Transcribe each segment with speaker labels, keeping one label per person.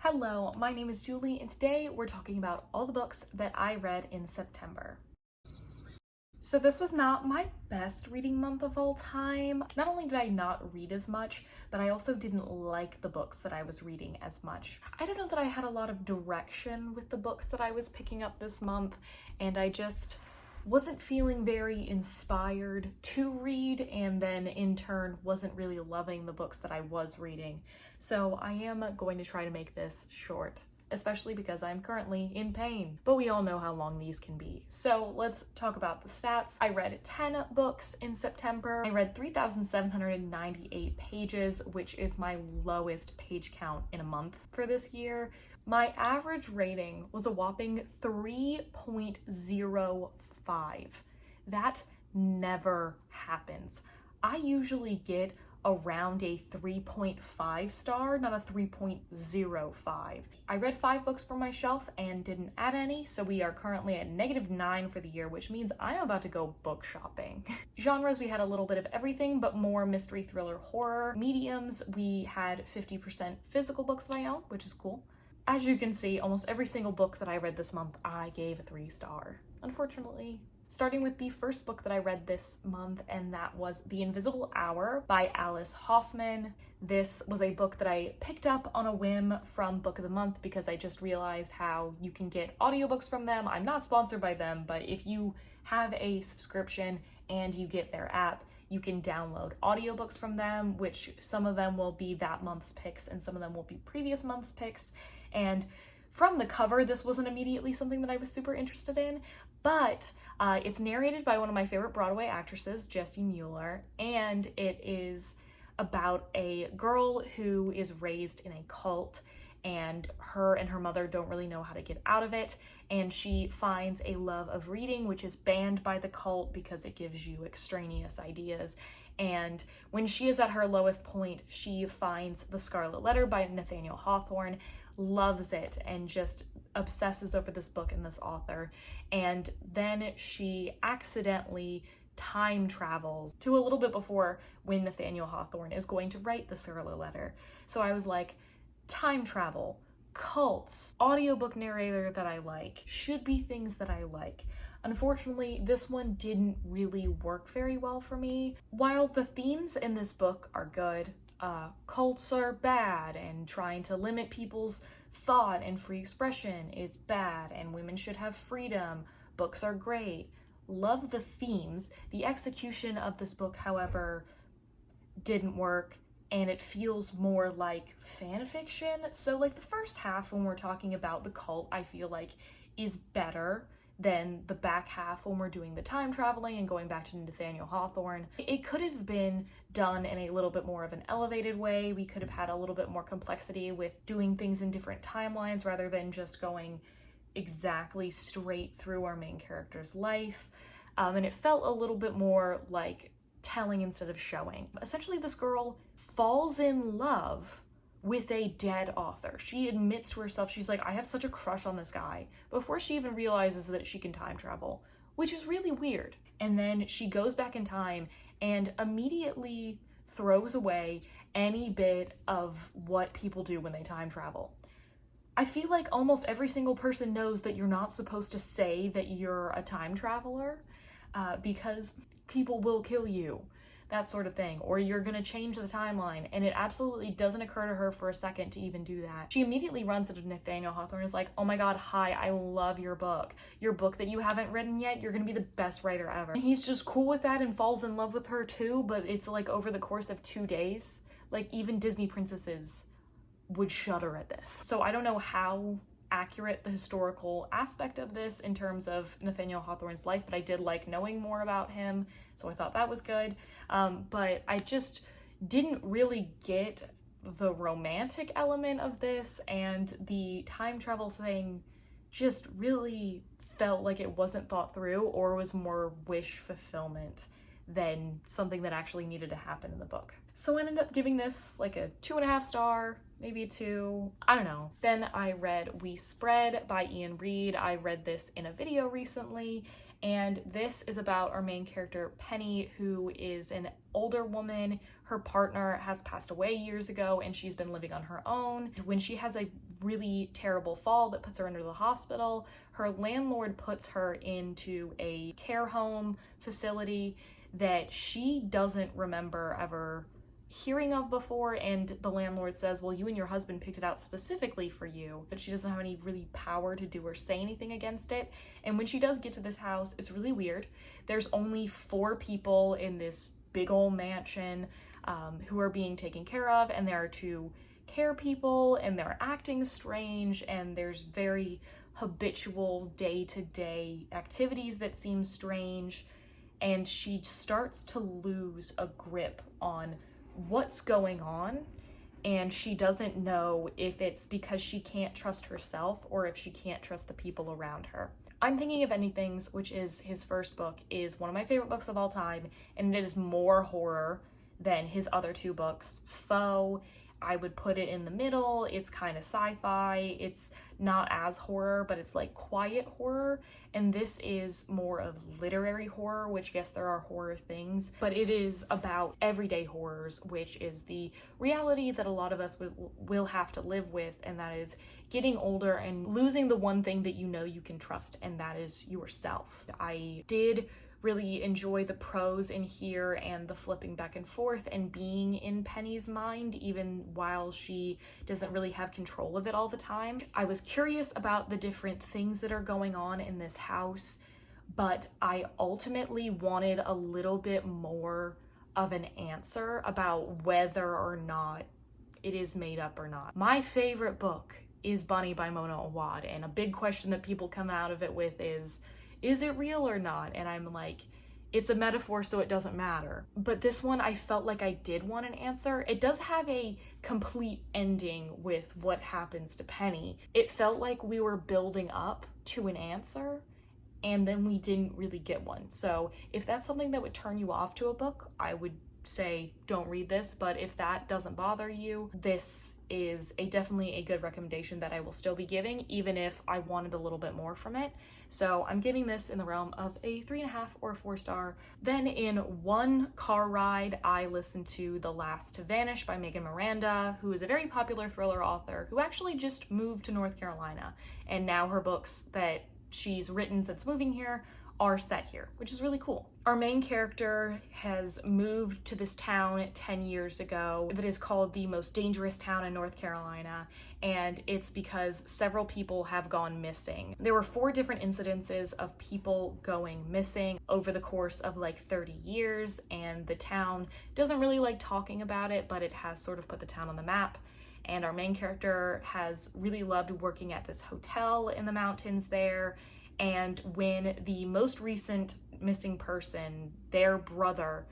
Speaker 1: Hello, my name is Julie, and today we're talking about all the books that I read in September. So this was not my best reading month of all time. Not only did I not read as much, but I also didn't like the books that I was reading as much. I don't know that I had a lot of direction with the books that I was picking up this month, and I just wasn't feeling very inspired to read, and then in turn wasn't really loving the books that I was reading. So I am going to try to make this short, especially because I'm currently in pain, but we all know how long these can be. So let's talk about the stats. I read 10 books in September. I read 3,798 pages, which is my lowest page count in a month for this year. My average rating was a whopping 3.05. That never happens. I usually get around a 3.5 star, not a 3.05. I read 5 books from my shelf and didn't add any, so we are currently at -9 for the year, which means I'm about to go book shopping. Genres, we had a little bit of everything, but more mystery, thriller, horror. Mediums, we had 50% physical books that I own, which is cool. As you can see, almost every single book that I read this month, I gave a 3-star, unfortunately. Starting with the first book that I read this month, and that was The Invisible Hour by Alice Hoffman. This was a book that I picked up on a whim from Book of the Month because I just realized how you can get audiobooks from them. I'm not sponsored by them, but if you have a subscription and you get their app, you can download audiobooks from them, which some of them will be that month's picks and some of them will be previous month's picks. And from the cover, this wasn't immediately something that I was super interested in, but it's narrated by one of my favorite Broadway actresses, Jessie Mueller, and it is about a girl who is raised in a cult, and her mother don't really know how to get out of it, and she finds a love of reading, which is banned by the cult because it gives you extraneous ideas. And when she is at her lowest point, she finds The Scarlet Letter by Nathaniel Hawthorne, loves it, and just obsesses over this book and this author. And then she accidentally time travels to a little bit before when Nathaniel Hawthorne is going to write The Scarlet Letter. So I was like, time travel, cults, audiobook narrator that I like, should be things that I like. Unfortunately, this one didn't really work very well for me. While the themes in this book are good, cults are bad, and trying to limit people's thought and free expression is bad, and women should have freedom, books are great. Love the themes. The execution of this book, however, didn't work, and it feels more like fan fiction. So like the first half, when we're talking about the cult, I feel like is better than the back half when we're doing the time traveling and going back to Nathaniel Hawthorne. It could have been done in a little bit more of an elevated way. We could have had a little bit more complexity with doing things in different timelines rather than just going exactly straight through our main character's life. And it felt a little bit more like telling instead of showing. Essentially, this girl falls in love with a dead author. She admits to herself, she's like, I have such a crush on this guy, before she even realizes that she can time travel, which is really weird. And then she goes back in time and immediately throws away any bit of what people do when they time travel. I feel like almost every single person knows that you're not supposed to say that you're a time traveler because people will kill you. That sort of thing, or you're gonna change the timeline, and it absolutely doesn't occur to her for a second to even do that. She immediately runs into Nathaniel Hawthorne and is like, oh my god, hi, I love your book that you haven't written yet, you're gonna be the best writer ever. And he's just cool with that and falls in love with her too, but it's like over the course of 2 days. Like even Disney princesses would shudder at this. So I don't know how accurate the historical aspect of this in terms of Nathaniel Hawthorne's life, but I did like knowing more about him, so I thought that was good. But I just didn't really get the romantic element of this, and the time travel thing just really felt like it wasn't thought through, or was more wish fulfillment than something that actually needed to happen in the book. So I ended up giving this like a 2.5 star, maybe a 2, I don't know. Then I read We Spread by Ian Reid. I read this in a video recently, and this is about our main character, Penny, who is an older woman. Her partner has passed away years ago, and she's been living on her own. When she has a really terrible fall that puts her into the hospital. Her landlord puts her into a care home facility that she doesn't remember ever hearing of before, and the landlord says, well, you and your husband picked it out specifically for you, but she doesn't have any really power to do or say anything against it. And when she does get to this house, it's really weird. There's only 4 people in this big old mansion who are being taken care of, and there are 2 care people, and they're acting strange, and there's very habitual day-to-day activities that seem strange, and she starts to lose a grip on what's going on, and she doesn't know if it's because she can't trust herself or if she can't trust the people around her. I'm Thinking of Ending Things, which is his first book, is one of my favorite books of all time, and it is more horror than his other 2 books. Foe, I would put it in the middle. It's kind of sci-fi. It's not as horror, but it's like quiet horror. And this is more of literary horror, which yes, there are horror things, but it is about everyday horrors, which is the reality that a lot of us will have to live with, and that is getting older and losing the one thing that you know you can trust, and that is yourself. I did really enjoy the prose in here and the flipping back and forth and being in Penny's mind even while she doesn't really have control of it all the time. I was curious about the different things that are going on in this house, but I ultimately wanted a little bit more of an answer about whether or not it is made up or not. My favorite book is Bunny by Mona Awad, and a big question that people come out of it with is it real or not? And I'm like, it's a metaphor, so it doesn't matter. But this one, I felt like I did want an answer. It does have a complete ending with what happens to Penny. It felt like we were building up to an answer, and then we didn't really get one. So if that's something that would turn you off to a book, I would say don't read this. But if that doesn't bother you, this is definitely a good recommendation that I will still be giving, even if I wanted a little bit more from it. So I'm giving this in the realm of a 3.5 or a 4 star. Then in one car ride, I listened to The Last To Vanish by Megan Miranda, who is a very popular thriller author who actually just moved to North Carolina, and now her books that she's written since moving here are set here, which is really cool. Our main character has moved to this town 10 years ago that is called the most dangerous town in North Carolina, and it's because several people have gone missing. There were 4 different incidences of people going missing over the course of like 30 years, and the town doesn't really like talking about it, but it has sort of put the town on the map. And our main character has really loved working at this hotel in the mountains there. And when the most recent missing person, their brother,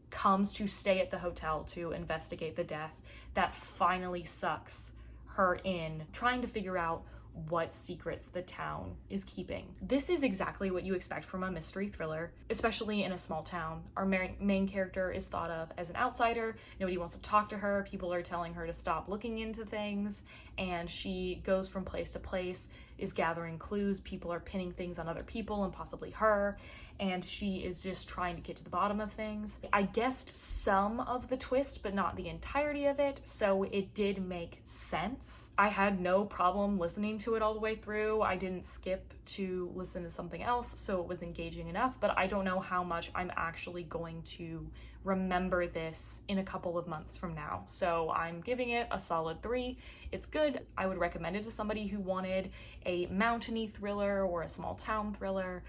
Speaker 1: comes to stay at the hotel to investigate the death, that finally sucks her in, trying to figure out what secrets the town is keeping. This is exactly what you expect from a mystery thriller, especially in a small town. Our main character is thought of as an outsider. Nobody wants to talk to her. People are telling her to stop looking into things, and she goes from place to place, is gathering clues. People are pinning things on other people and possibly her, and she is just trying to get to the bottom of things. I guessed some of the twist, but not the entirety of it, so it did make sense. I had no problem listening to it all the way through. I didn't skip to listen to something else, so it was engaging enough, but I don't know how much I'm actually going to remember this in a couple of months from now. So I'm giving it a solid 3. It's good. I would recommend it to somebody who wanted a mountainy thriller or a small town thriller,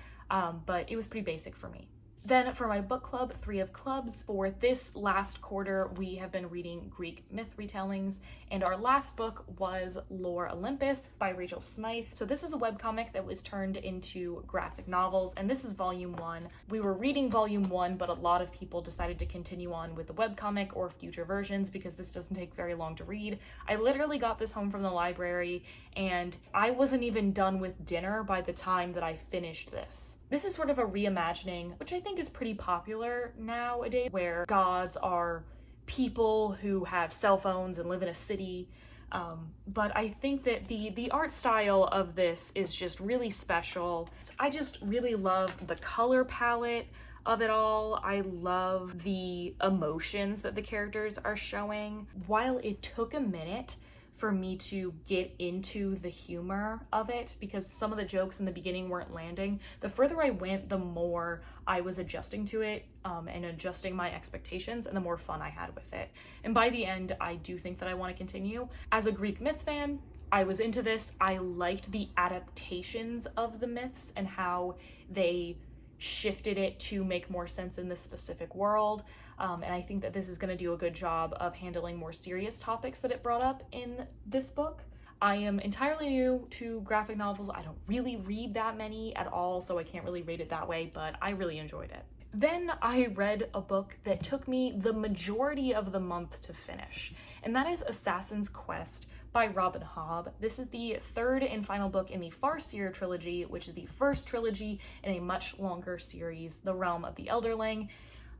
Speaker 1: but it was pretty basic for me. Then for my book club, 3 of Clubs, for this last quarter, we have been reading Greek myth retellings, and our last book was Lore Olympus by Rachel Smythe. So this is a webcomic that was turned into graphic novels, and this is volume 1. We were reading volume 1, but a lot of people decided to continue on with the webcomic or future versions because this doesn't take very long to read. I literally got this home from the library, and I wasn't even done with dinner by the time that I finished this. This is sort of a reimagining, which I think is pretty popular nowadays, where gods are people who have cell phones and live in a city. But I think that the art style of this is just really special. I just really love the color palette of it all. I love the emotions that the characters are showing. While it took a minute for me to get into the humor of it, because some of the jokes in the beginning weren't landing. The further I went, the more I was adjusting to it and adjusting my expectations, and the more fun I had with it. And by the end, I do think that I want to continue. As a Greek myth fan, I was into this. I liked the adaptations of the myths and how they shifted it to make more sense in this specific world. And I think that this is going to do a good job of handling more serious topics that it brought up in this book. I am entirely new to graphic novels. I don't really read that many at all, so I can't really rate it that way, but I really enjoyed it. Then I read a book that took me the majority of the month to finish, and that is Assassin's Quest by Robin Hobb. This is the third and final book in the Farseer trilogy, which is the first trilogy in a much longer series, The Realm of the Elderling.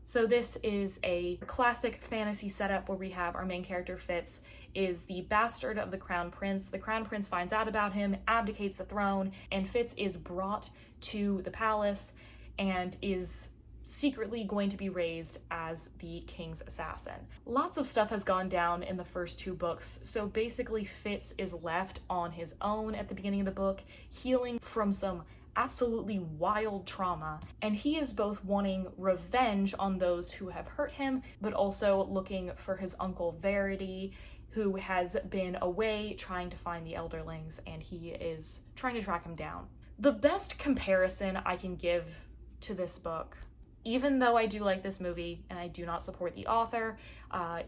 Speaker 1: So this is a classic fantasy setup where we have our main character, Fitz, is the bastard of the Crown Prince. The Crown Prince finds out about him, abdicates the throne, and Fitz is brought to the palace and is secretly going to be raised as the king's assassin. Lots of stuff has gone down in the first two books, so basically Fitz is left on his own at the beginning of the book, healing from some absolutely wild trauma, and he is both wanting revenge on those who have hurt him, but also looking for his uncle Verity, who has been away trying to find the Elderlings, and he is trying to track him down. The best comparison I can give to this book, even though I do like this movie and I do not support the author,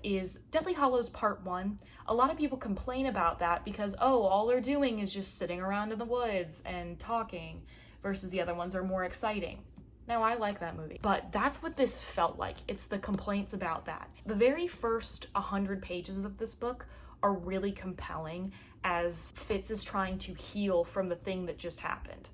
Speaker 1: is Deathly Hallows Part 1. A lot of people complain about that because, oh, all they're doing is just sitting around in the woods and talking, versus the other ones are more exciting. Now, I like that movie, but that's what this felt like. It's the complaints about that. The very first 100 pages of this book are really compelling as Fitz is trying to heal from the thing that just happened.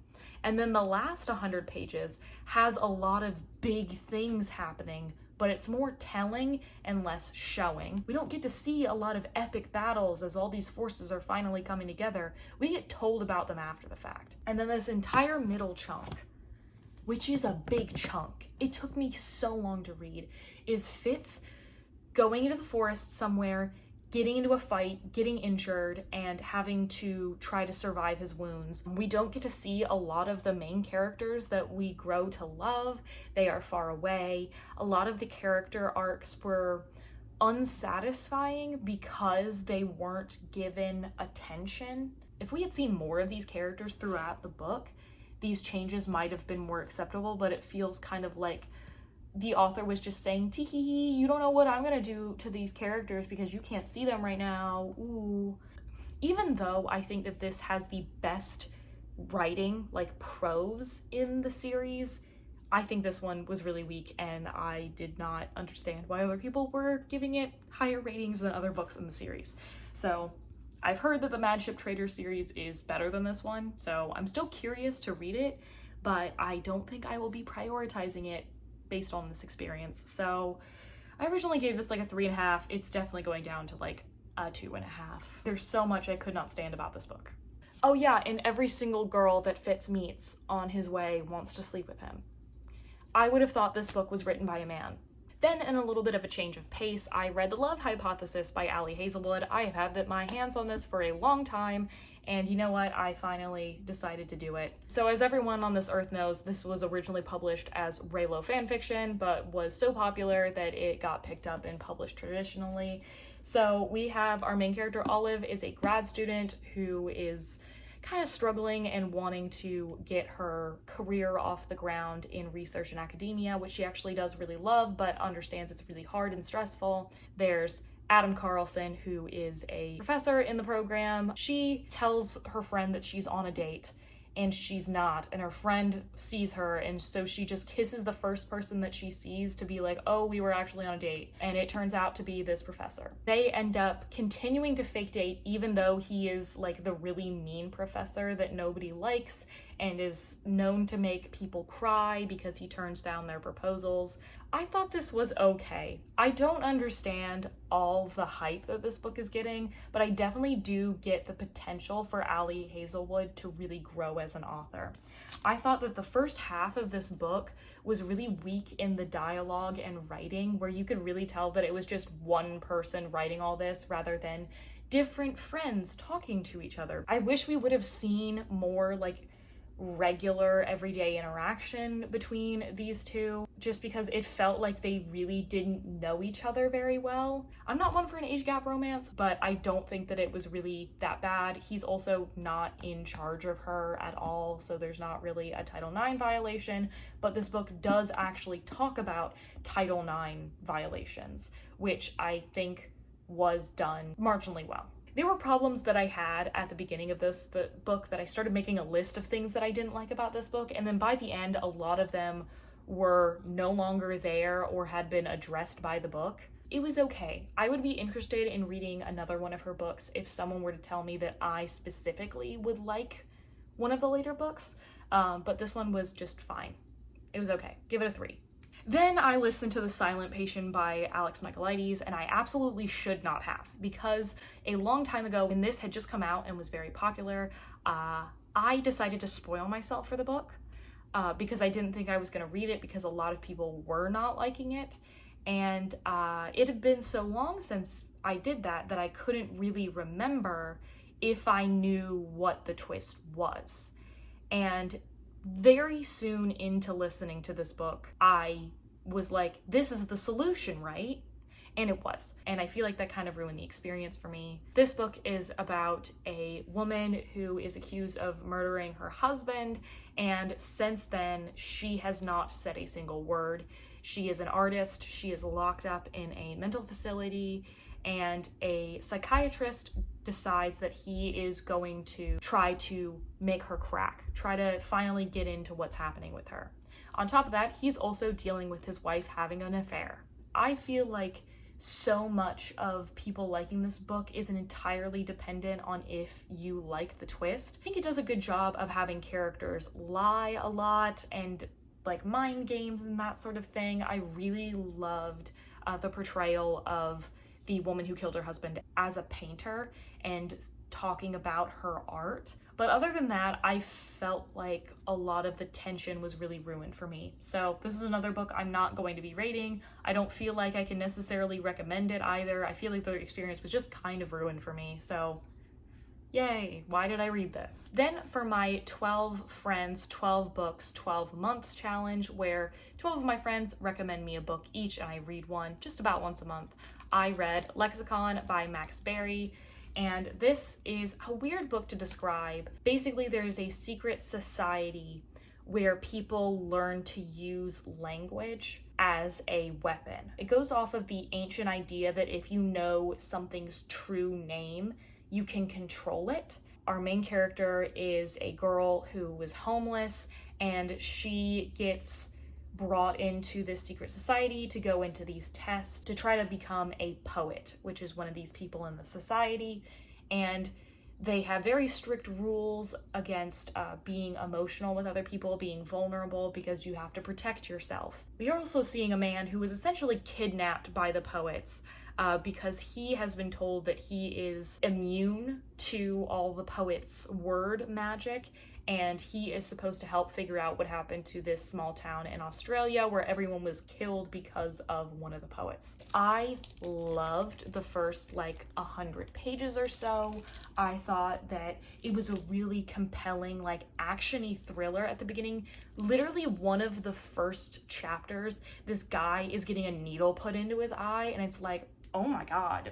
Speaker 1: And then the last 100 pages has a lot of big things happening, but it's more telling and less showing. We don't get to see a lot of epic battles as all these forces are finally coming together. We get told about them after the fact. And then this entire middle chunk, which is a big chunk, it took me so long to read, is Fitz going into the forest somewhere, getting into a fight, getting injured, and having to try to survive his wounds. We don't get to see a lot of the main characters that we grow to love. They are far away. A lot of the character arcs were unsatisfying because they weren't given attention. If we had seen more of these characters throughout the book, these changes might have been more acceptable, but it feels kind of like the author was just saying, tee-hee-hee, you don't know what I'm gonna do to these characters because you can't see them right now, ooh. Even though I think that this has the best writing, like prose in the series, I think this one was really weak, and I did not understand why other people were giving it higher ratings than other books in the series. So I've heard that the Mad Ship Trader series is better than this one, so I'm still curious to read it, but I don't think I will be prioritizing it based on this experience. So I originally gave this like a 3.5. It's definitely going down to like a 2.5. There's so much I could not stand about this book. Oh yeah, and every single girl that Fitz meets on his way wants to sleep with him. I would have thought this book was written by a man. Then, in a little bit of a change of pace, I read The Love Hypothesis by Ali Hazelwood. I have had my hands on this for a long time, and you know what? I finally decided to do it. So as everyone on this earth knows, this was originally published as Reylo fanfiction, but was so popular that it got picked up and published traditionally. So we have our main character, Olive, is a grad student who is kind of struggling and wanting to get her career off the ground in research and academia, which she actually does really love, but understands it's really hard and stressful. There's Adam Carlson, who is a professor in the program. She tells her friend that she's on a date, and she's not, and her friend sees her, and so she just kisses the first person that she sees to be like, oh, we were actually on a date, and it turns out to be this professor. They end up continuing to fake date, even though he is like the really mean professor that nobody likes and is known to make people cry because he turns down their proposals. I thought this was okay. I don't understand all the hype that this book is getting, but I definitely do get the potential for Ali Hazelwood to really grow as an author. I thought that the first half of this book was really weak in the dialogue and writing, where you could really tell that it was just one person writing all this rather than different friends talking to each other. I wish we would have seen more like regular everyday interaction between these two, just because it felt like they really didn't know each other very well. I'm not one for an age gap romance, but I don't think that it was really that bad. He's also not in charge of her at all, so there's not really a Title IX violation, but this book does actually talk about Title IX violations, which I think was done marginally well. There were problems that I had at the beginning of the book that I started making a list of things that I didn't like about this book, and then by the end, a lot of them were no longer there or had been addressed by the book. It was okay. I would be interested in reading another one of her books if someone were to tell me that I specifically would like one of the later books, but this one was just fine. It was okay. Give it a 3. Then I listened to The Silent Patient by Alex Micheles, and I absolutely should not have, because a long time ago, when this had just come out and was very popular, I decided to spoil myself for the book because I didn't think I was going to read it because a lot of people were not liking it. And it had been so long since I did that I couldn't really remember if I knew what the twist was. And very soon into listening to this book, I was like, this is the solution, right? And it was. And I feel like that kind of ruined the experience for me. This book is about a woman who is accused of murdering her husband, and since then, she has not said a single word. She is an artist. She is locked up in a mental facility, and a psychiatrist decides that he is going to try to make her crack, try to finally get into what's happening with her. On top of that, he's also dealing with his wife having an affair. I feel like so much of people liking this book isn't entirely dependent on if you like the twist. I think it does a good job of having characters lie a lot and like mind games and that sort of thing. I really loved the portrayal of the woman who killed her husband as a painter and talking about her art. But other than that, I felt like a lot of the tension was really ruined for me. So this is another book I'm not going to be rating. I don't feel like I can necessarily recommend it either. I feel like the experience was just kind of ruined for me. So yay, why did I read this? Then for my 12 friends, 12 books, 12 months challenge, where 12 of my friends recommend me a book each and I read one just about once a month, I read Lexicon by Max Berry. And this is a weird book to describe. Basically, there's a secret society where people learn to use language as a weapon. It goes off of the ancient idea that if you know something's true name, you can control it. Our main character is a girl who was homeless, and she gets brought into this secret society to go into these tests to try to become a poet, which is one of these people in the society. And they have very strict rules against being emotional with other people, being vulnerable, because you have to protect yourself. We are also seeing a man who is essentially kidnapped by the poets because he has been told that he is immune to all the poets' word magic, and he is supposed to help figure out what happened to this small town in Australia where everyone was killed because of one of the poets. I loved the first 100 pages or so. I thought that it was a really compelling action-y thriller at the beginning. Literally one of the first chapters, this guy is getting a needle put into his eye, and it's like, oh my god,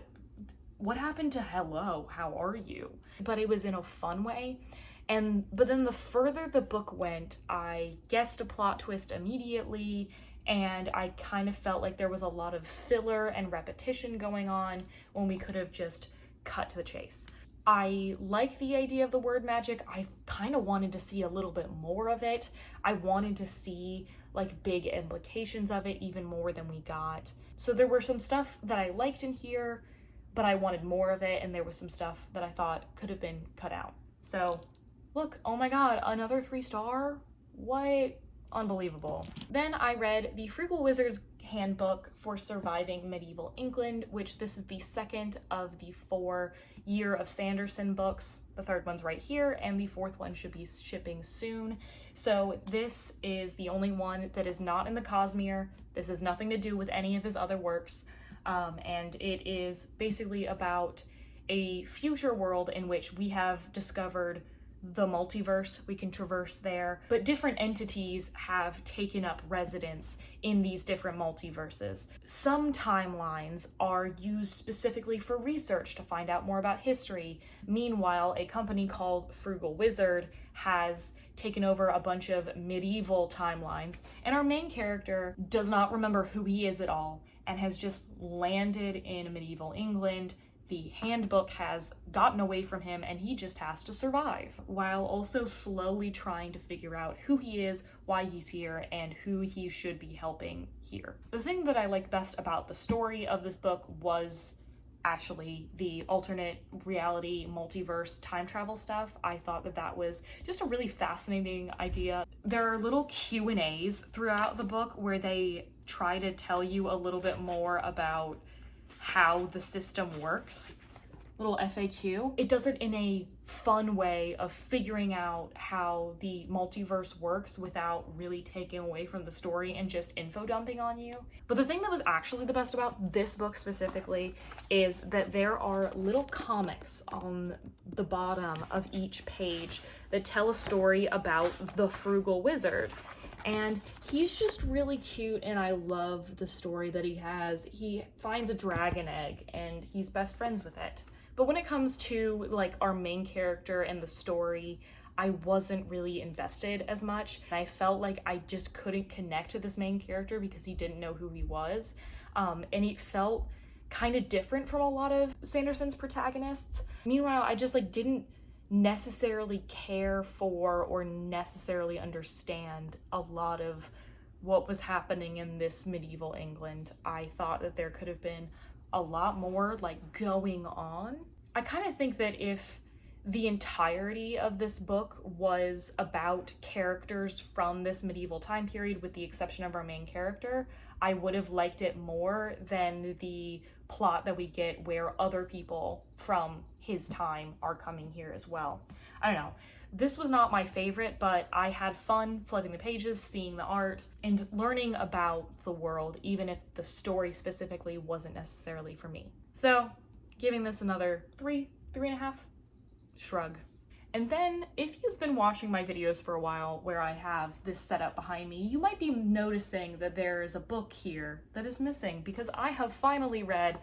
Speaker 1: what happened to hello, how are you? But it was in a fun way. But then the further the book went, I guessed a plot twist immediately, and I kind of felt like there was a lot of filler and repetition going on when we could have just cut to the chase. I like the idea of the word magic. I kind of wanted to see a little bit more of it. I wanted to see big implications of it even more than we got. So there were some stuff that I liked in here, but I wanted more of it, and there was some stuff that I thought could have been cut out. So look, oh my god, another 3-star? What? Unbelievable. Then I read The Frugal Wizard's Handbook for Surviving Medieval England, which this is the second of the 4 Year of Sanderson books. The third one's right here, and the fourth one should be shipping soon. So this is the only one that is not in the Cosmere. This has nothing to do with any of his other works, and it is basically about a future world in which we have discovered the multiverse. We can traverse there, but different entities have taken up residence in these different multiverses. Some timelines are used specifically for research to find out more about history. Meanwhile, a company called Frugal Wizard has taken over a bunch of medieval timelines, and our main character does not remember who he is at all and has just landed in medieval England. The handbook has gotten away from him and he just has to survive, while also slowly trying to figure out who he is, why he's here, and who he should be helping here. The thing that I liked best about the story of this book was actually the alternate reality, multiverse, time travel stuff. I thought that that was just a really fascinating idea. There are little Q&As throughout the book where they try to tell you a little bit more about how the system works. Little FAQ. It does it in a fun way of figuring out how the multiverse works without really taking away from the story and just info dumping on you. But the thing that was actually the best about this book specifically is that there are little comics on the bottom of each page that tell a story about the Frugal Wizard. And he's just really cute, and I love the story that he has. He finds a dragon egg and he's best friends with it. But when it comes to like our main character and the story, I wasn't really invested as much. I felt like I just couldn't connect to this main character because he didn't know who he was. And it felt kind of different from a lot of Sanderson's protagonists. Meanwhile, I just like didn't necessarily care for or necessarily understand a lot of what was happening in this medieval England. I thought that there could have been a lot more like going on. I kind of think that if the entirety of this book was about characters from this medieval time period, with the exception of our main character, I would have liked it more than the plot that we get where other people from his time are coming here as well. I don't know. This was not my favorite, but I had fun flipping the pages, seeing the art, and learning about the world, even if the story specifically wasn't necessarily for me. So, giving this another 3.5, shrug. And then, if you've been watching my videos for a while where I have this setup behind me, you might be noticing that there is a book here that is missing, because I have finally read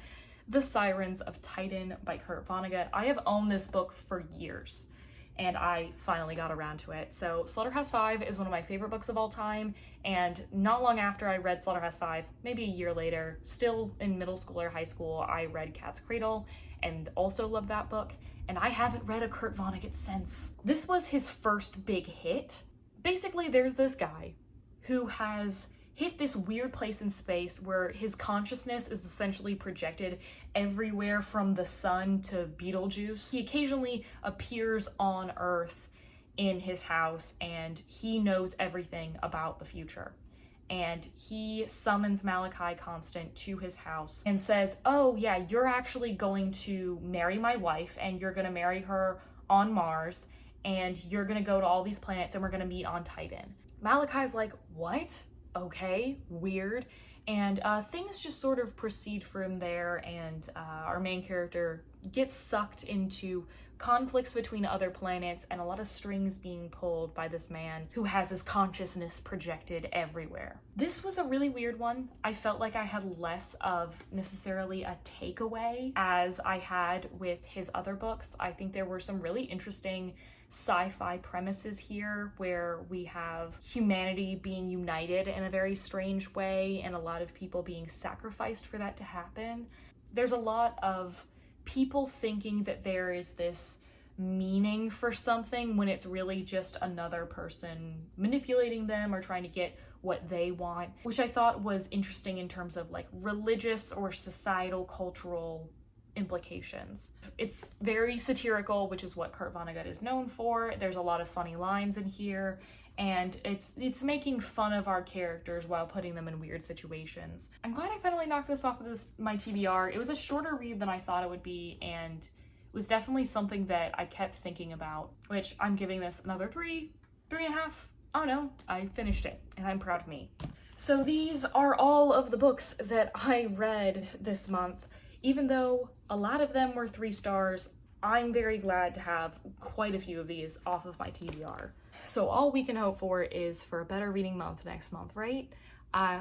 Speaker 1: The Sirens of Titan by Kurt Vonnegut. I have owned this book for years, and I finally got around to it. So Slaughterhouse-Five is one of my favorite books of all time, and not long after I read Slaughterhouse-Five, maybe a year later, still in middle school or high school, I read Cat's Cradle, and also loved that book, and I haven't read a Kurt Vonnegut since. This was his first big hit. Basically, there's this guy who has hit this weird place in space where his consciousness is essentially projected everywhere from the sun to Betelgeuse. He occasionally appears on Earth in his house, and he knows everything about the future. And he summons Malachi Constant to his house and says, oh yeah, you're actually going to marry my wife, and you're gonna marry her on Mars, and you're gonna go to all these planets, and we're gonna meet on Titan. Malachi's like, what? Okay, weird. And things just sort of proceed from there, and our main character gets sucked into conflicts between other planets and a lot of strings being pulled by this man who has his consciousness projected everywhere. This was a really weird one. I felt like I had less of necessarily a takeaway as I had with his other books. I think there were some really interesting sci-fi premises here where we have humanity being united in a very strange way and a lot of people being sacrificed for that to happen. There's a lot of people thinking that there is this meaning for something when it's really just another person manipulating them or trying to get what they want, which I thought was interesting in terms of like religious or societal, cultural implications. It's very satirical, which is what Kurt Vonnegut is known for. There's a lot of funny lines in here, and it's making fun of our characters while putting them in weird situations. I'm glad I finally knocked this off of my TBR. It was a shorter read than I thought it would be, and it was definitely something that I kept thinking about, which I'm giving this another 3.5. I don't know, I finished it, and I'm proud of me. So these are all of the books that I read this month. Even though a lot of them were 3 stars, I'm very glad to have quite a few of these off of my TBR. So all we can hope for is for a better reading month next month, right?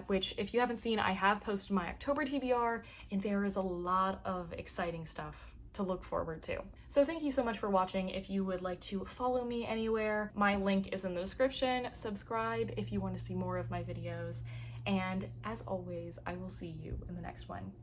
Speaker 1: Which, if you haven't seen, I have posted my October TBR, and there is a lot of exciting stuff to look forward to. So thank you so much for watching. If you would like to follow me anywhere, my link is in the description. Subscribe if you want to see more of my videos. And as always, I will see you in the next one.